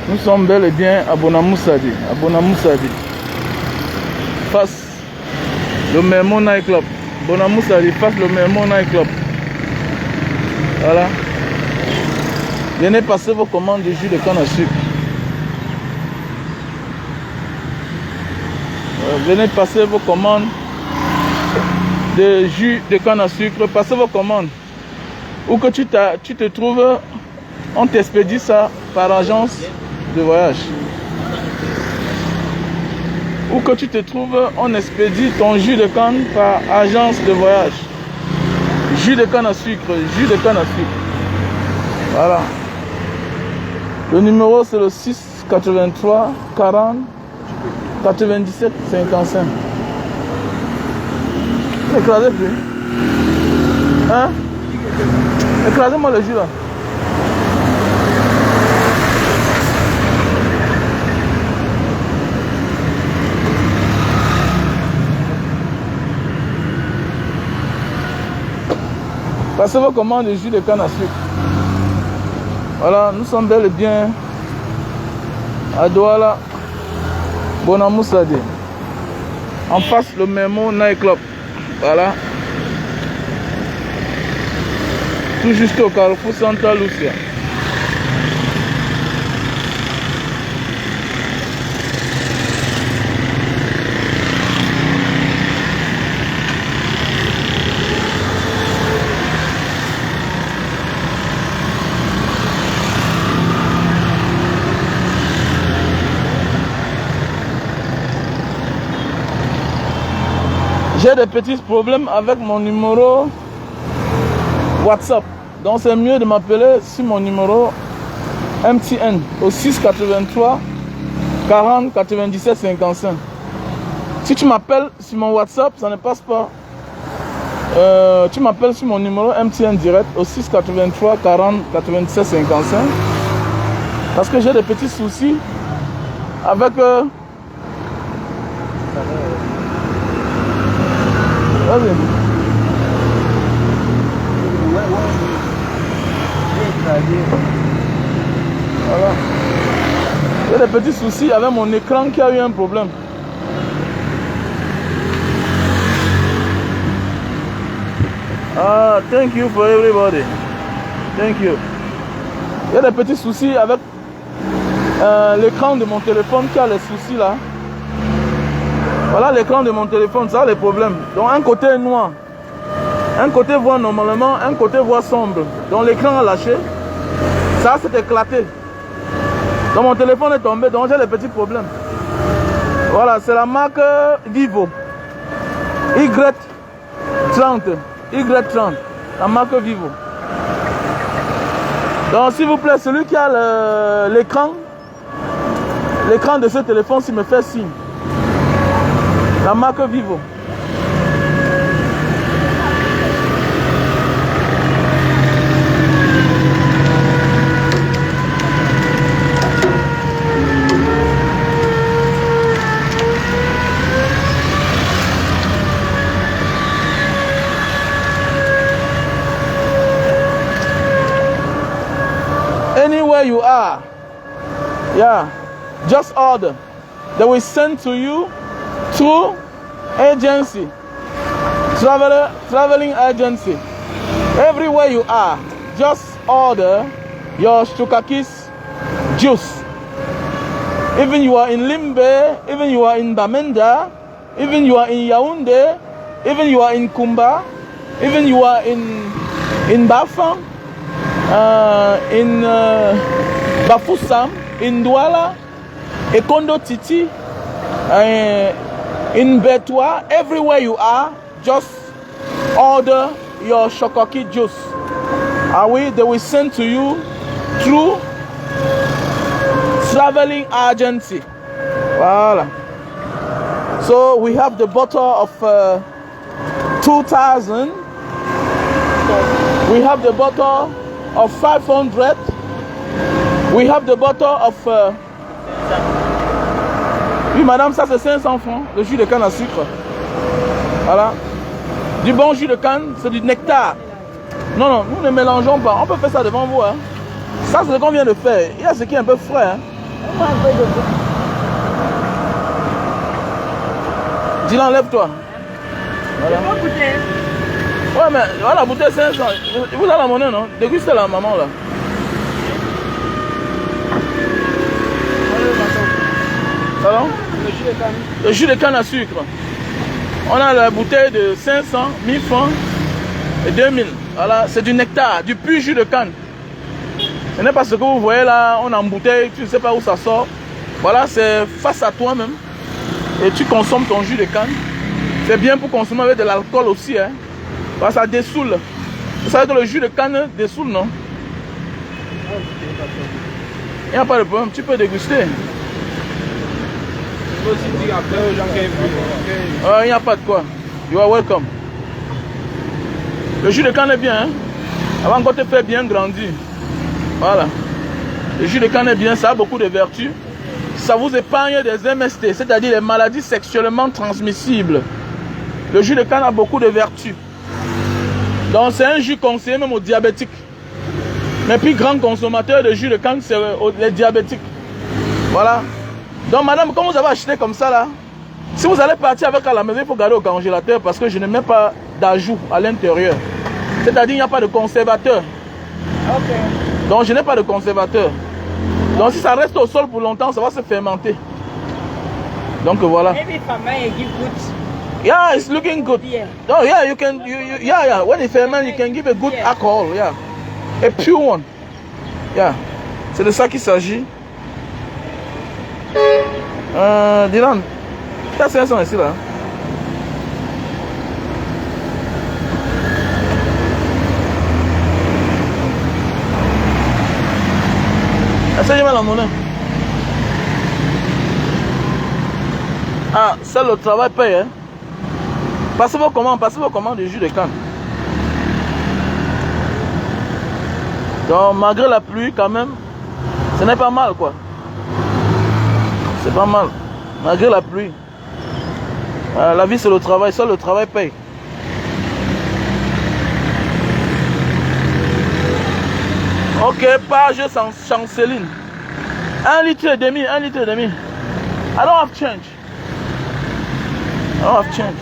Nous sommes bel et bien à Bonamoussadi. Face le Mermont Night Club. Bonamoussadi, face le Mermont Night Club. Voilà. Venez passer vos commandes de jus de canne à sucre. Venez passer vos commandes de jus de canne à sucre. Passez vos commandes. Où que tu te trouves, on t'expédie ça par agence de voyage. Où que tu te trouves, on expédie ton jus de canne par agence de voyage. Jus de canne à sucre, jus de canne à sucre. Voilà. Le numéro c'est le 6 83 40 97 55. Écrasez plus. Hein? Écrasez-moi le jus là. Passez vos commandes de jus de canne à sucre. Voilà, nous sommes bel et bien à Douala, Bonamoussadi. En face le Mermont Night Club. Voilà. Tout juste au carrefour Santa Lucia. J'ai des petits problèmes avec mon numéro WhatsApp. Donc c'est mieux de m'appeler sur mon numéro MTN au 683 40 97 55. Si tu m'appelles sur mon WhatsApp, ça ne passe pas. Tu m'appelles sur mon numéro MTN direct au 683 40 97 55. Parce que j'ai des petits soucis avec... Vas-y. Voilà. J'ai des petits soucis avec mon écran qui a eu un problème. Ah, thank you for everybody. Thank you. Il y a des petits soucis avec l'écran de mon téléphone qui a les soucis là. Voilà l'écran de mon téléphone, ça a les problèmes. Donc un côté est noir, un côté voit normalement, un côté voit sombre. Donc l'écran a lâché, ça s'est éclaté. Donc mon téléphone est tombé, donc j'ai des petits problèmes. Voilà, c'est la marque Vivo. Y30, la marque Vivo. Donc s'il vous plaît, celui qui a l'écran de ce téléphone, s'il me fait signe. La marque Vivo. Anywhere you are, yeah, just order. They will send to you through agency, traveling agency. Everywhere you are, just order your Shukakis juice. Even you are in Limbe, even you are in Bamenda, even you are in Yaoundé, even you are in Kumba, even you are in Bafang, in Bafoussam, in Douala, Ekondo Titi, in Betwa, everywhere you are, just order your Shokoki juice. They will send to you through traveling agency. Voila. So we have the bottle of 2,000. We have the bottle of 500. We have the bottle of... Oui, madame, ça c'est 500 francs, le jus de canne à sucre. Voilà. Du bon jus de canne, c'est du nectar. Non, non, nous ne mélangeons pas. On peut faire ça devant vous. Hein. Ça, c'est ce qu'on vient de faire. Il y a ce qui est un peu frais. Hein. Dylan, lève-toi. Voilà. Ouais, mais voilà, la bouteille 500. Vous avez la monnaie, non? Dégustez la maman là. Pardon? Le jus de canne à sucre. On a la bouteille de 500, 1000 francs et 2000. Voilà, c'est du nectar, du pur jus de canne. Ce n'est pas ce que vous voyez là, on embouteille, tu ne sais pas où ça sort. Voilà, c'est face à toi-même. Et tu consommes ton jus de canne. C'est bien pour consommer avec de l'alcool aussi. Hein. Parce que ça dessoule. Vous savez que le jus de canne dessoule, non? Il n'y a pas de problème, tu peux déguster. Il n'y a pas de quoi. You are welcome. Le jus de canne est bien. Hein? Avant qu'on te fait bien grandir. Voilà. Le jus de canne est bien, ça a beaucoup de vertus. Ça vous épargne des MST, c'est-à-dire les maladies sexuellement transmissibles. Le jus de canne a beaucoup de vertus. Donc c'est un jus conseillé même aux diabétiques. Les plus grands consommateurs de jus de canne, c'est les diabétiques. Voilà. Donc madame, quand vous avez acheté comme ça là, si vous allez partir avec à la maison, il faut garder au congélateur parce que je ne mets pas d'ajout à l'intérieur. C'est-à-dire il n'y a pas de conservateur. Okay. Donc je n'ai pas de conservateur. Donc si ça reste au sol pour longtemps, ça va se fermenter. Donc voilà. Maybe for me, give good. Yeah, it's looking good. Yeah. Oh yeah, you can. Yeah. When it ferment, you can give a good alcohol. Yeah, a pure one. Yeah, c'est de ça qu'il s'agit. Dylan, t'as 500 ici là. Essaye-moi la monnaie. Ah, ça le travail paye. Hein? Passez vos commandes de jus de canne. Donc malgré la pluie quand même, ce n'est pas mal quoi. C'est pas mal. Malgré la pluie. La vie c'est le travail, ça le travail paye. Ok, page Chanceline. 1,5 litre, 1,5 litre. I don't have change. I don't have change.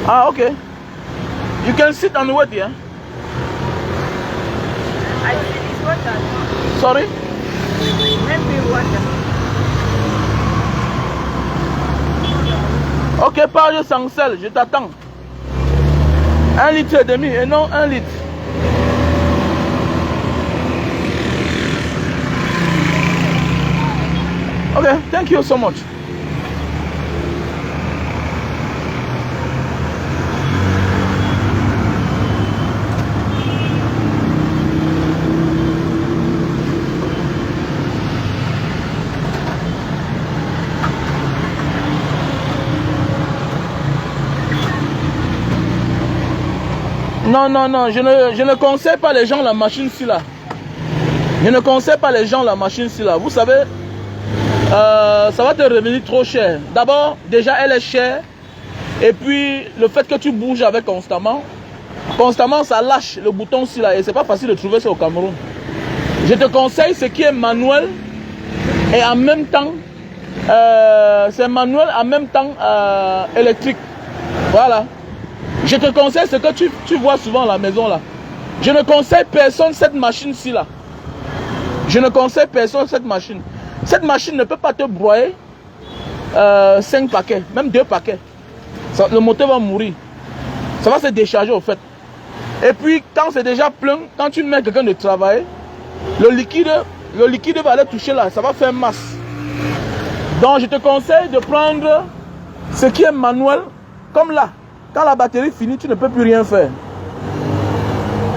Ah, okay. You can sit and wait here. I think it's water. Sorry? Maybe water. Ok, page Chancel, je t'attends. 1,5 litre et non 1 litre. Okay, thank you so much. Non, je ne conseille pas les gens la machine ci là. Je ne conseille pas les gens la machine ci là. Vous savez, ça va te revenir trop cher. D'abord, déjà elle est chère. Et puis, le fait que tu bouges avec constamment, ça lâche le bouton ci là. Et c'est pas facile de trouver ça au Cameroun. Je te conseille ce qui est manuel et en même temps, c'est manuel en même temps électrique. Voilà. Je te conseille ce que tu vois souvent à la maison là. Je ne conseille personne cette machine-ci là. Je ne conseille personne cette machine. Cette machine ne peut pas te broyer 5 paquets, même 2 paquets. Ça, le moteur va mourir. Ça va se décharger au fait. Et puis quand c'est déjà plein, quand tu mets quelqu'un de travailler, le liquide va aller toucher là, ça va faire masse. Donc je te conseille de prendre ce qui est manuel, comme là. Quand la batterie finit, tu ne peux plus rien faire.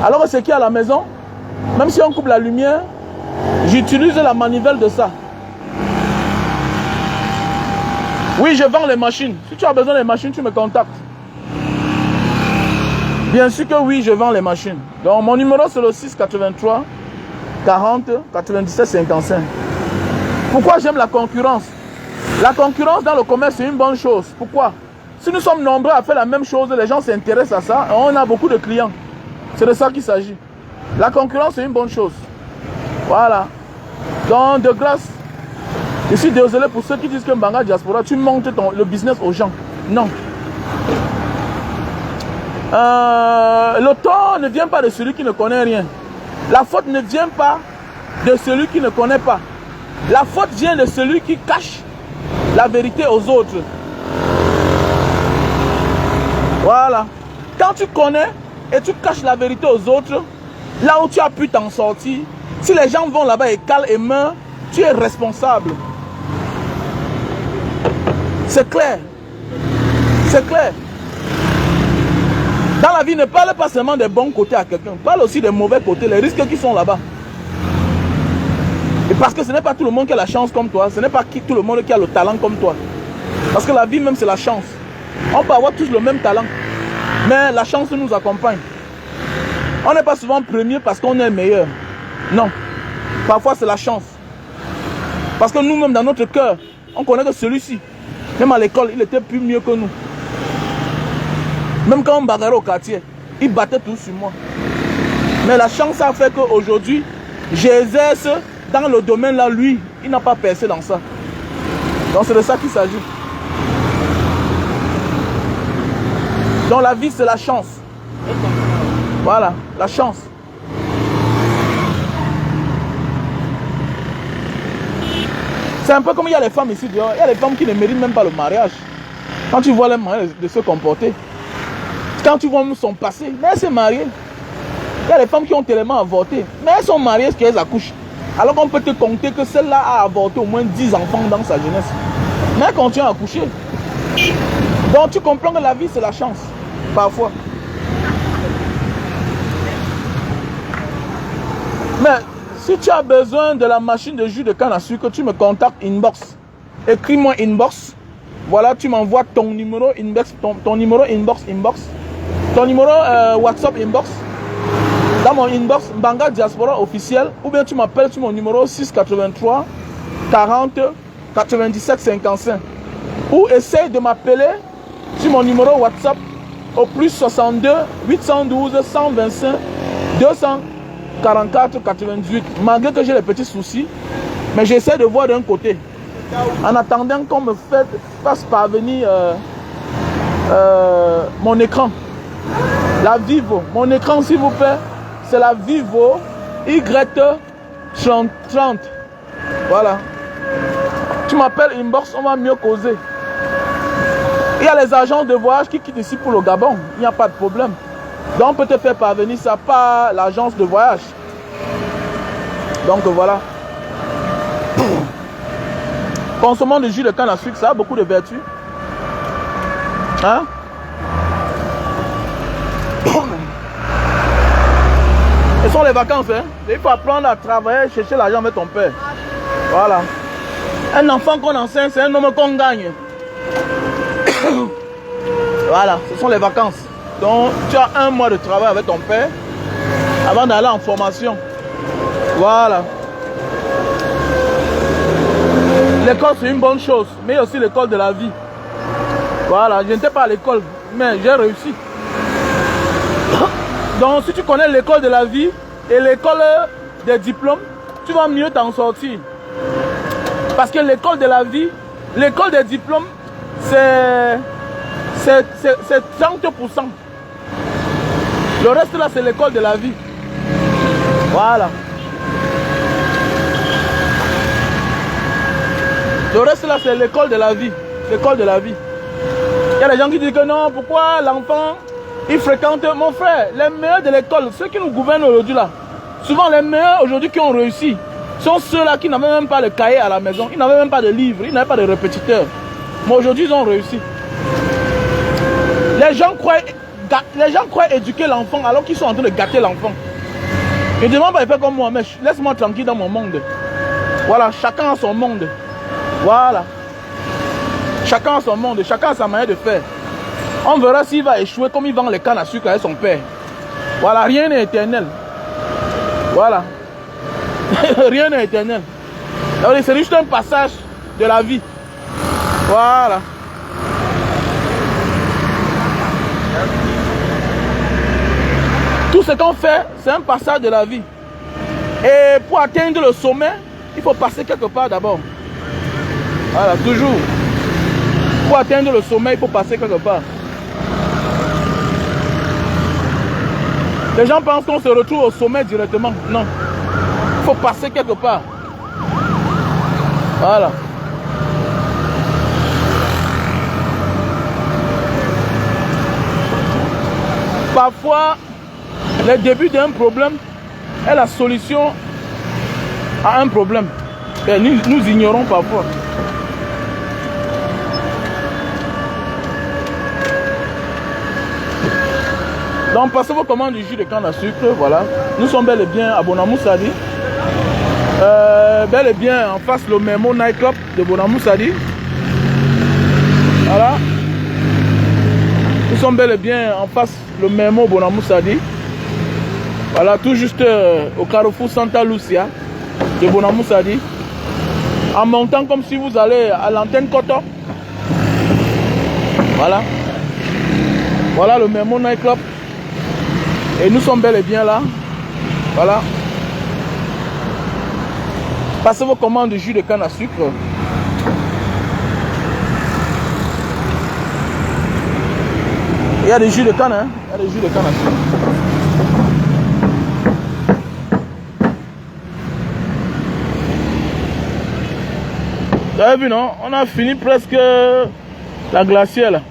Alors que ce qui est à la maison, même si on coupe la lumière, j'utilise la manivelle de ça. Oui, je vends les machines. Si tu as besoin des machines, tu me contactes. Bien sûr que oui, je vends les machines. Donc mon numéro c'est le 683 40 97 55. Pourquoi j'aime la concurrence? La concurrence dans le commerce c'est une bonne chose. Pourquoi? Si nous sommes nombreux à faire la même chose, les gens s'intéressent à ça, on a beaucoup de clients. C'est de ça qu'il s'agit. La concurrence, c'est une bonne chose. Voilà. Donc, de grâce, Je suis désolé pour ceux qui disent que Mbanga Diaspora, tu montes le business aux gens. Non. Le tort ne vient pas de celui qui ne connaît rien. La faute ne vient pas de celui qui ne connaît pas. La faute vient de celui qui cache la vérité aux autres. Voilà. Quand tu connais et tu caches la vérité aux autres, là où tu as pu t'en sortir, si les gens vont là-bas et calent et meurent, tu es responsable. C'est clair. C'est clair. Dans la vie, ne parle pas seulement des bons côtés à quelqu'un. Parle aussi des mauvais côtés, les risques qui sont là-bas. Et parce que ce n'est pas tout le monde qui a la chance comme toi. Ce n'est pas tout le monde qui a le talent comme toi. Parce que la vie même, c'est la chance. On peut avoir tous le même talent. Mais la chance nous accompagne. On n'est pas souvent premier parce qu'on est meilleur. Non. Parfois, c'est la chance. Parce que nous-mêmes, dans notre cœur, on connaît que celui-ci, même à l'école, il était plus mieux que nous. Même quand on bagarrait au quartier, il battait tout sur moi. Mais la chance a fait qu'aujourd'hui, j'exerce dans le domaine là, lui, il n'a pas percé dans ça. Donc c'est de ça qu'il s'agit. Donc la vie, c'est la chance. Voilà, la chance. C'est un peu comme il y a les femmes ici dehors. Il y a les femmes qui ne méritent même pas le mariage. Quand tu vois les manières de se comporter, quand tu vois même son passé, mais elles sont mariées. Il y a les femmes qui ont tellement avorté, mais elles sont mariées parce qu'elles accouchent. Alors qu'on peut te compter que celle-là a avorté au moins 10 enfants dans sa jeunesse. Mais elle continue à accoucher. Donc tu comprends que la vie c'est la chance, parfois. Mais si tu as besoin de la machine de jus de canne à sucre, tu me contactes inbox. Écris-moi inbox. Voilà, tu m'envoies ton numéro inbox, ton numéro inbox. Ton numéro WhatsApp inbox. Dans mon inbox, Mbanga Diaspora officiel. Ou bien tu m'appelles sur mon numéro 683 40 97 55. Ou essaye de m'appeler sur mon numéro WhatsApp au plus 62 812 125 244 98. Malgré que j'ai les petits soucis, mais j'essaie de voir d'un côté. En attendant qu'on me fasse parvenir mon écran. La Vivo. Mon écran, s'il vous plaît, c'est la Vivo Y30. Voilà. Tu m'appelles inbox, on va mieux causer. Il y a les agences de voyage qui quittent ici pour le Gabon. Il n'y a pas de problème. Donc on peut te faire parvenir ça par l'agence de voyage. Donc voilà. Consommons du jus de canne à sucre, ça a beaucoup de vertus. Hein? Ce sont les vacances, hein? Il faut apprendre à travailler, chercher l'argent avec ton père. Voilà. Un enfant qu'on enseigne, c'est un homme qu'on gagne. Voilà, ce sont les vacances. Donc, tu as 1 mois de travail avec ton père avant d'aller en formation. Voilà. L'école, c'est une bonne chose, mais il y a aussi l'école de la vie. Voilà, je n'étais pas à l'école, mais j'ai réussi. Donc, si tu connais l'école de la vie et l'école des diplômes, tu vas mieux t'en sortir. Parce que l'école de la vie, l'école des diplômes, c'est 30%. Le reste là, c'est l'école de la vie. Voilà. Le reste là, c'est l'école de la vie. L'école de la vie. Il y a des gens qui disent que non, pourquoi l'enfant, il fréquente... Mon frère, les meilleurs de l'école, ceux qui nous gouvernent aujourd'hui là, souvent les meilleurs aujourd'hui qui ont réussi, sont ceux-là qui n'avaient même pas de cahier à la maison, ils n'avaient même pas de livres, ils n'avaient pas de répétiteurs. Mais aujourd'hui, ils ont réussi. Les gens croient éduquer l'enfant alors qu'ils sont en train de gâter l'enfant. Ils ne demandent pas de faire comme moi, mais laisse-moi tranquille dans mon monde. Voilà, chacun a son monde. Voilà. Chacun a son monde, chacun a sa manière de faire. On verra s'il va échouer comme il vend les cannes à sucre avec son père. Voilà, rien n'est éternel. Voilà. Rien n'est éternel. C'est juste un passage de la vie. Voilà. Tout ce qu'on fait, c'est un passage de la vie. Et pour atteindre le sommet, il faut passer quelque part d'abord. Voilà, toujours. Pour atteindre le sommet, il faut passer quelque part. Les gens pensent qu'on se retrouve au sommet directement. Non. Il faut passer quelque part. Voilà. Parfois, le début d'un problème est la solution à un problème. Et nous ignorons parfois. Donc, passez vos commandes du jus de canne à sucre. Voilà. Nous sommes bel et bien à Bonamou Sadi. Bel et bien en face le Memo Night Club de Bonamou Sadi. Voilà. Nous sommes bel et bien en face le Memo Bonamou Sadi. Voilà, tout juste au carrefour Santa Lucia de Bonamou Sadi. En montant comme si vous allez à l'antenne Koto. Voilà. Voilà le Memo Night Club. Et nous sommes bel et bien là. Voilà. Passez vos commandes de jus de canne à sucre. Il y a des jus de canne, hein. Il y a des jus de canne à sucre. Vous avez vu, non? On a fini presque la glacière là.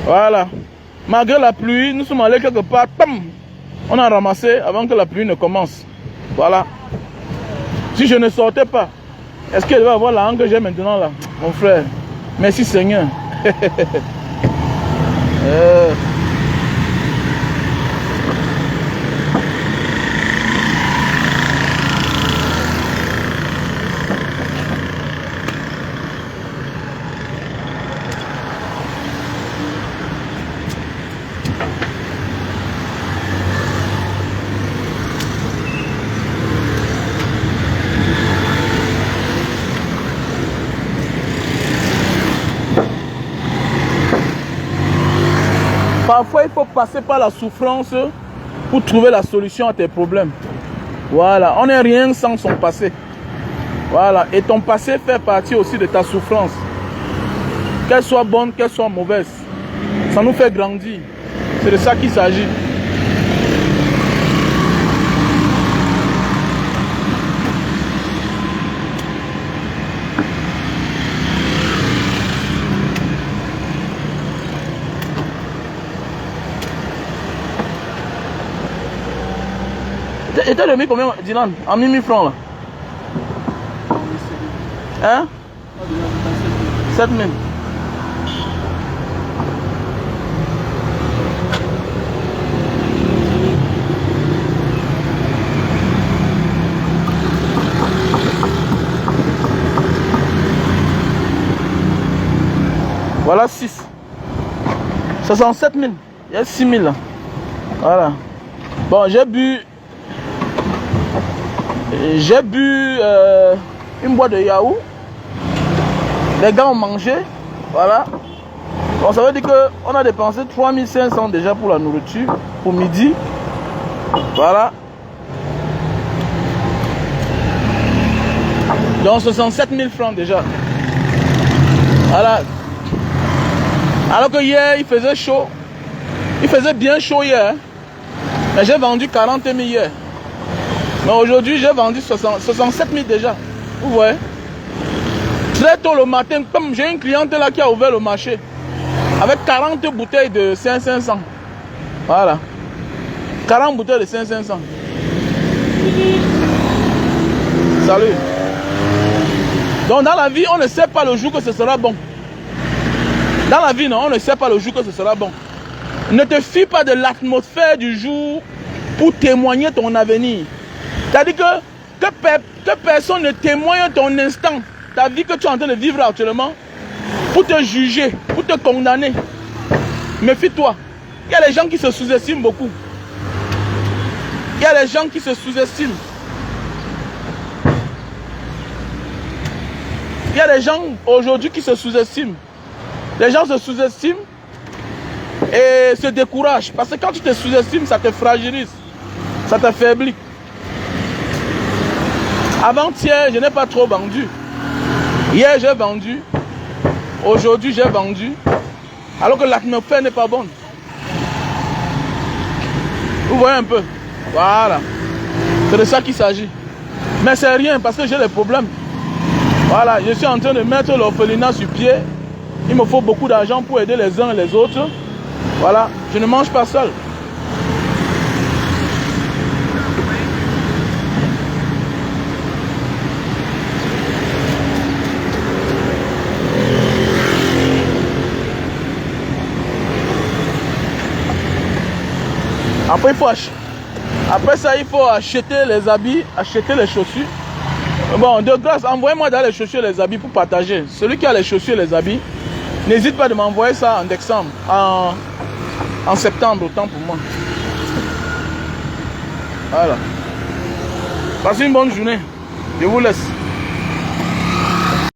Voilà. Malgré la pluie, nous sommes allés quelque part. Tam, on a ramassé avant que la pluie ne commence. Voilà. Si je ne sortais pas, est-ce qu'elle va avoir la hangue que j'ai maintenant là? Mon frère. Merci Seigneur. Parfois, il faut passer par la souffrance pour trouver la solution à tes problèmes. Voilà, on n'est rien sans son passé. Voilà, et ton passé fait partie aussi de ta souffrance. Qu'elle soit bonne, qu'elle soit mauvaise. Ça nous fait grandir. C'est de ça qu'il s'agit. Et t'as remis combien, Dylan? En 1000 francs là? Hein? 7000. Voilà 6. 67 000. Il y a 6 000 là. Voilà. Bon, j'ai bu une boîte de yaourt. Les gars ont mangé. Voilà. Bon, ça veut dire qu'on a dépensé 3500 déjà pour la nourriture. Pour midi. Voilà. Donc 67 000 francs déjà. Voilà. Alors que hier, il faisait chaud. Il faisait bien chaud hier. Mais j'ai vendu 40 000 hier. Mais aujourd'hui, j'ai vendu 67 000 déjà. Vous voyez? Très tôt le matin, comme j'ai une cliente là qui a ouvert le marché. Avec 40 bouteilles de 500. Voilà. 40 bouteilles de 500. Salut. Donc dans la vie, on ne sait pas le jour que ce sera bon. Dans la vie, non, on ne sait pas le jour que ce sera bon. Ne te fie pas de l'atmosphère du jour pour témoigner ton avenir. C'est-à-dire que personne ne témoigne ton instant, ta vie que tu es en train de vivre actuellement, pour te juger, pour te condamner. Méfie-toi. Il y a des gens qui se sous-estiment beaucoup. Il y a des gens qui se sous-estiment. Il y a des gens aujourd'hui qui se sous-estiment. Les gens se sous-estiment et se découragent. Parce que quand tu te sous-estimes, ça te fragilise. Ça t'affaiblit. Avant-hier, je n'ai pas trop vendu. Hier, j'ai vendu. Aujourd'hui, j'ai vendu. Alors que l'atmosphère n'est pas bonne. Vous voyez un peu. Voilà. C'est de ça qu'il s'agit. Mais c'est rien parce que j'ai des problèmes. Voilà, je suis en train de mettre l'orphelinat sur pied. Il me faut beaucoup d'argent pour aider les uns et les autres. Voilà, je ne mange pas seul. Après, après ça, il faut acheter les habits, acheter les chaussures. Bon, de grâce, envoyez-moi dans les chaussures et les habits pour partager. Celui qui a les chaussures et les habits, n'hésite pas de m'envoyer ça en décembre, en septembre, autant pour moi. Voilà. Passez une bonne journée. Je vous laisse.